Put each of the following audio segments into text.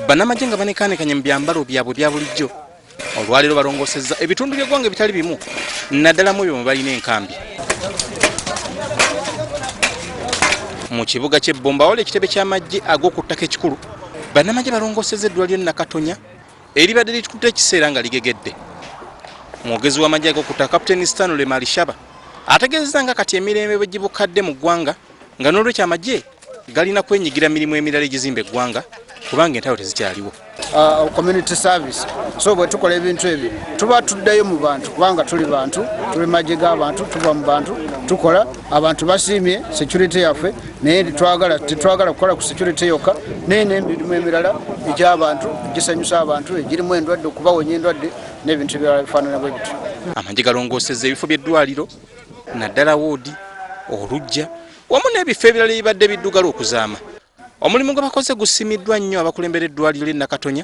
Bannamagye nga banekaanekanye mu byambalo byabwe bya bulijjo olwaleero balongosezza ebitundu by'eggwanga bitali bimu naddala mu ebyo mwe balina enkambi. Mu kibuga ky'e Bomba awali ekitebe ky'amagye ag'oku ttaka ekikulu, bannamagye balongosezza eddwaliro ly'e Nakatonya eribadde litudde ekiseera nga ligegedde. Mwogezi w'amagye ag'oku ttaka Kapiteeni Stanley Malishaba ategeezezza nga kati emirembe bwe gibukadde mu ggwanga nga n'olwekyo amagye galina kwenyigira mirimu emirala egizimba eggwanga kubanga entalo tezikyaliwo. Community service so bwe tukola ebintu ebyo tuba tuddayo mu bantu kubanga tuli bantu, tuli magye g'abantu, tuba mu bantu tukola, abantu basiimye security yaffe naye tetwagala kukola ku security yokka naye n'emirimu emirala egy'abantu gisanyusa abantu egirimu endwadde okubawonya endwadde n'ebintu ebirala bifaanana bwe bityo. Amagye galongoosezza ebifo by'eddwaliro naddala woodi, oluggya wamu n'ebifo ebirala ebibadde biddugala okuzaama. Omulimu gwe bakoze gusimiddwa nnyo abakulembera eddwaliro ly'e Nakatonya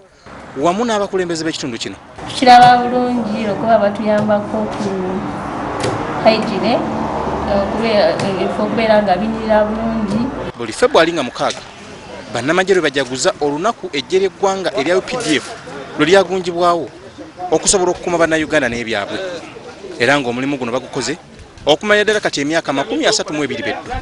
wamu n'abakulembeze b'ekitundu kino. Kiraba bulungi okuba batuyambako ku hygiene okubeera nga binyirira bulungi. Buli February nga 6 bannamagye lwe bajaguza olunaku eggye ly'eggwanga erya UPDF lwe lyagunjibwawo okusobola okukuuma bannayuganda n'ebyabwe. Era ng'omulimu guno bagukoze okumanya ddala kati emyaka 32 beddwa.